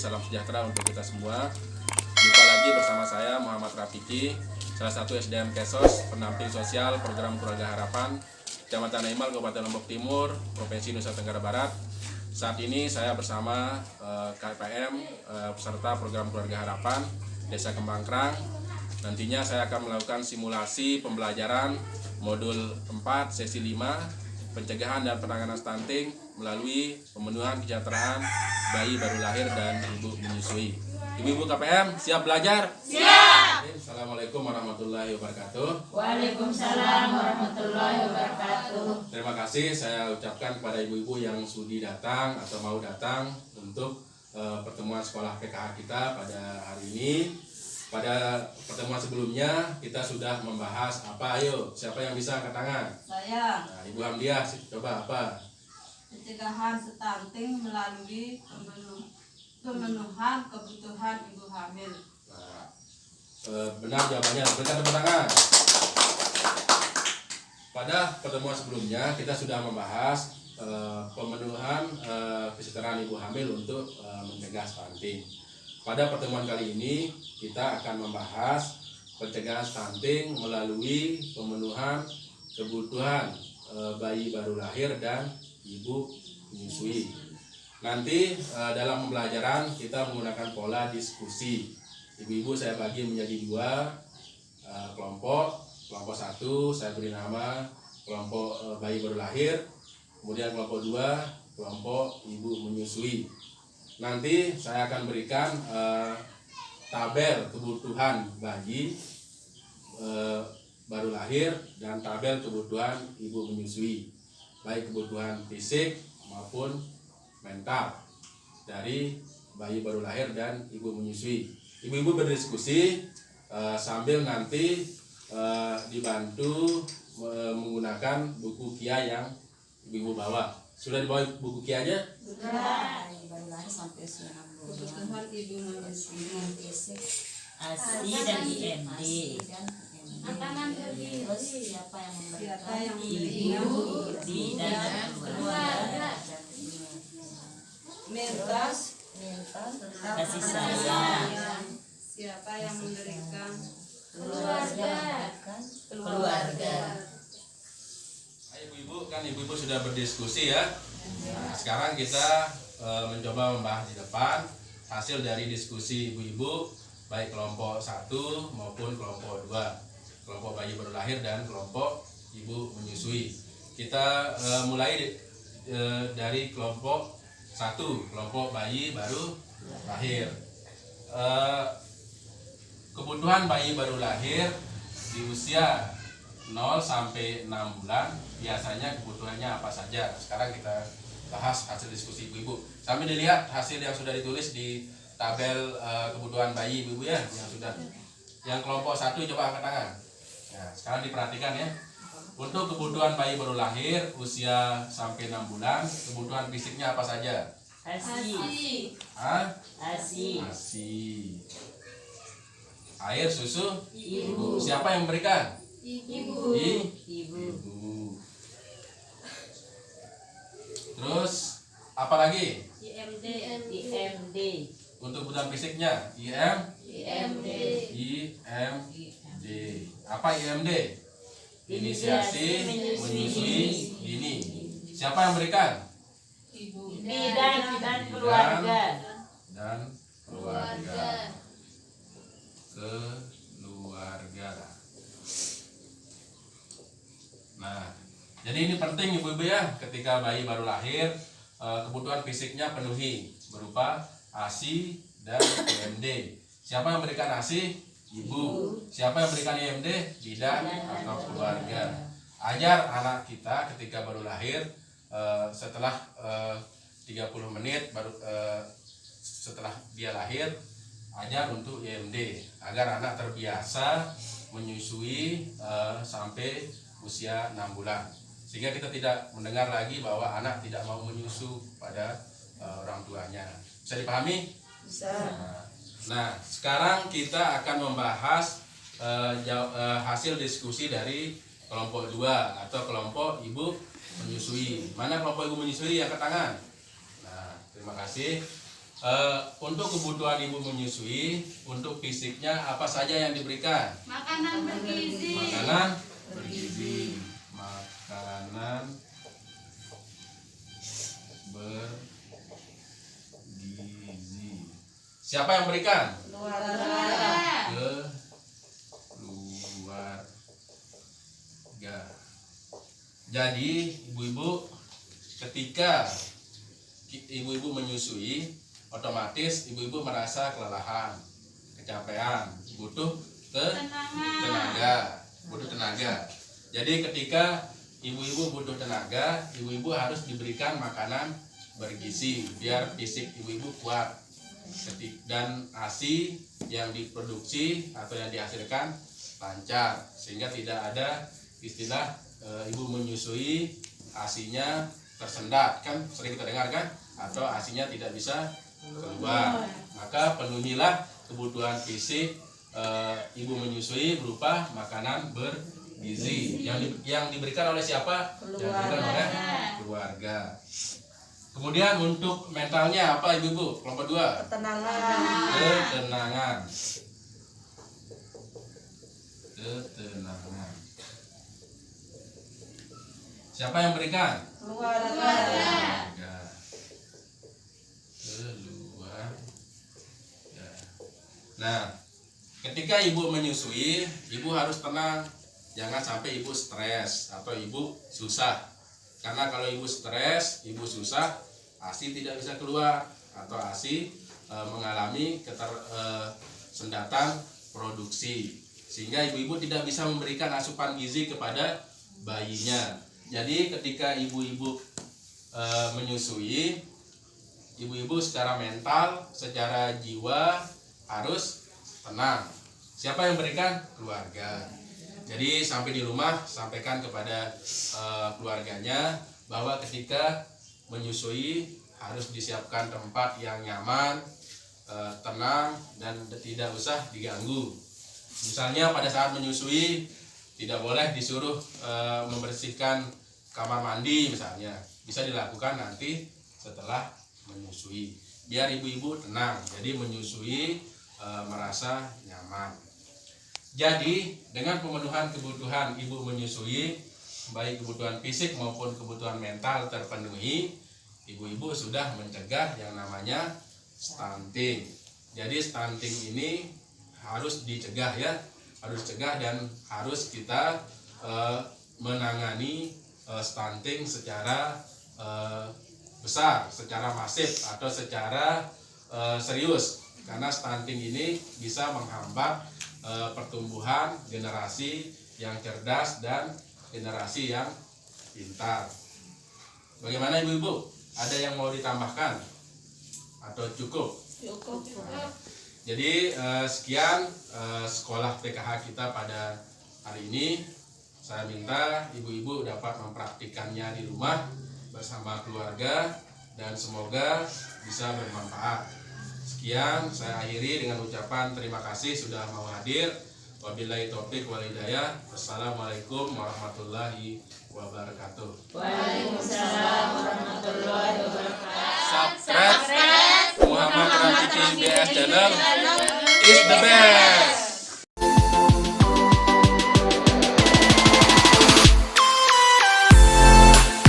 salam sejahtera untuk kita semua. Jumpa lagi bersama saya Muhammad Rafiki, salah satu SDM Kesos, pendamping sosial program Keluarga Harapan, Kecamatan Aimal, Kabupaten Lombok Timur, Provinsi Nusa Tenggara Barat. Saat ini saya bersama KPM, peserta program Keluarga Harapan, Desa Kembangkrang. Nantinya saya akan melakukan simulasi pembelajaran modul 4, sesi 5, pencegahan dan penanganan stunting melalui pemenuhan kesejahteraan bayi baru lahir dan ibu menyusui. Ibu-ibu KPM siap belajar? Siap. Assalamualaikum warahmatullahi wabarakatuh. Waalaikumsalam warahmatullahi wabarakatuh. Terima kasih saya ucapkan kepada ibu-ibu yang sudi datang atau mau datang untuk pertemuan sekolah PKH kita pada hari ini. Pada pertemuan sebelumnya kita sudah membahas apa? Ayo, siapa yang bisa angkat tangan? Saya. Nah, Ibu Hamdiah, coba apa? Pencegahan stunting melalui pemenuhan kebutuhan ibu hamil. Nah, benar jawabannya, berikan tepuk tangan. Pada pertemuan sebelumnya kita sudah membahas pemenuhan kesejahteraan ibu hamil untuk mencegah stunting. Pada pertemuan kali ini kita akan membahas pencegahan stunting melalui pemenuhan kebutuhan bayi baru lahir dan ibu menyusui. Nanti dalam pembelajaran kita menggunakan pola diskusi. Ibu-ibu saya bagi menjadi dua kelompok. Kelompok 1 saya beri nama kelompok bayi baru lahir. Kemudian kelompok 2 kelompok ibu menyusui. Nanti saya akan berikan tabel kebutuhan bayi baru lahir dan tabel kebutuhan ibu menyusui, baik kebutuhan fisik maupun mental dari bayi baru lahir dan ibu menyusui. Ibu-ibu berdiskusi sambil nanti dibantu menggunakan buku KIA yang ibu bawa. Sudah dibawa buku KIA-nya? Sudah. Sampai usia 6 bulan. Kebutuhan ibu menyusui. ASI dan IMD. Terus Siapa yang siapa yang memberikan? memberikan? Ibu dan keluarga. Mintas Kasih sayang. siapa yang memberikan? Keluarga. Ibu-ibu kan ibu-ibu sudah berdiskusi ya. Nah, sekarang kita mencoba membahas di depan hasil dari diskusi ibu-ibu baik kelompok 1 maupun kelompok 2, kelompok bayi baru lahir dan kelompok ibu menyusui. Kita mulai dari kelompok 1, kelompok bayi baru lahir. Kebutuhan bayi baru lahir di usia 0 sampai 6 bulan biasanya kebutuhannya apa saja. Sekarang kita bahas hasil diskusi ibu-ibu. Sambil dilihat hasil yang sudah ditulis di tabel kebutuhan bayi ibu-ibu ya, yang sudah. Yang kelompok 1 coba angkat tangan. Nah, sekarang diperhatikan ya. Untuk kebutuhan bayi baru lahir usia sampai 6 bulan, kebutuhan fisiknya apa saja? ASI. ASI. ASI. Air, susu, Ibu. Siapa yang memberikan? Ibu. Ibu. Terus apa lagi? IMD. Untuk kebutuhan fisiknya IMD. Apa IMD? Inisiasi menyusui dini. Siapa yang memberikan? Ibu. Dan keluarga. Dan keluarga. Nah, jadi ini penting ibu-ibu ya, ketika bayi baru lahir kebutuhan fisiknya penuhi berupa ASI dan IMD. Siapa yang memberikan ASI? Ibu. Siapa yang memberikan IMD? Bidan atau keluarga. Ajar anak kita ketika baru lahir setelah 30 menit baru setelah dia lahir, ajar untuk IMD agar anak terbiasa menyusui sampai usia 6 bulan, sehingga kita tidak mendengar lagi bahwa anak tidak mau menyusu pada orang tuanya. Bisa dipahami? Bisa. Nah, sekarang kita akan membahas hasil diskusi dari kelompok 2 atau kelompok ibu menyusui. Mana kelompok ibu menyusui? Angkat tangan. Nah, terima kasih. Untuk kebutuhan ibu menyusui, untuk fisiknya apa saja yang diberikan? Makanan bergizi. Makanan bergizi. Makanan bergizi. Siapa yang berikan? Keluarga. Keluarga. Jadi ibu-ibu, ketika ibu-ibu menyusui, otomatis ibu-ibu merasa kelelahan, kecapean, butuh tenaga, butuh tenaga. Jadi ketika ibu-ibu butuh tenaga, ibu-ibu harus diberikan makanan bergizi biar fisik ibu-ibu kuat. Dan ASI yang diproduksi atau yang dihasilkan lancar, sehingga tidak ada istilah ibu menyusui ASINya tersendat, kan sering kita dengar kan, atau ASINya tidak bisa keluar. Maka penuhilah kebutuhan fisik ibu menyusui berupa makanan bergizi yang diberikan oleh siapa? Yang diberikan oleh keluarga. Kemudian untuk mentalnya apa ibu-ibu? Kelompok 2. Ketenangan. Siapa yang berikan? Keluarga. Nah, ketika ibu menyusui, ibu harus tenang. Jangan sampai ibu stres atau ibu susah. Karena kalau ibu stres, ibu susah, ASI tidak bisa keluar atau ASI mengalami ketersendatan produksi, sehingga ibu-ibu tidak bisa memberikan asupan gizi kepada bayinya. Jadi ketika ibu-ibu menyusui, ibu-ibu secara mental, secara jiwa harus tenang. Siapa yang berikan? Keluarga. Jadi sampai di rumah sampaikan kepada keluarganya bahwa ketika menyusui harus disiapkan tempat yang nyaman, tenang, dan tidak usah diganggu. Misalnya pada saat menyusui tidak boleh disuruh membersihkan kamar mandi misalnya. Bisa dilakukan nanti setelah menyusui. Biar ibu-ibu tenang. Jadi menyusui merasa nyaman. Jadi dengan pemenuhan kebutuhan ibu menyusui, baik kebutuhan fisik maupun kebutuhan mental terpenuhi, ibu-ibu sudah mencegah yang namanya stunting. Jadi stunting ini harus dicegah ya, harus dicegah dan harus kita menangani stunting secara besar, secara masif atau secara serius. Karena stunting ini bisa menghambat pertumbuhan generasi yang cerdas dan generasi yang pintar. Bagaimana ibu-ibu? Ada yang mau ditambahkan atau cukup? Cukup. Jadi sekian sekolah PKH kita pada hari ini. Saya minta ibu-ibu dapat mempraktikannya di rumah bersama keluarga dan semoga bisa bermanfaat. Sekian saya akhiri dengan ucapan terima kasih sudah mau hadir. Wabillahi taufik wal hidayah. Wassalamualaikum warahmatullahi wabarakatuh. Waalaikumsalam warahmatullahi wabarakatuh. Subscribe Muhammad Rafiqi BS Channel is the best.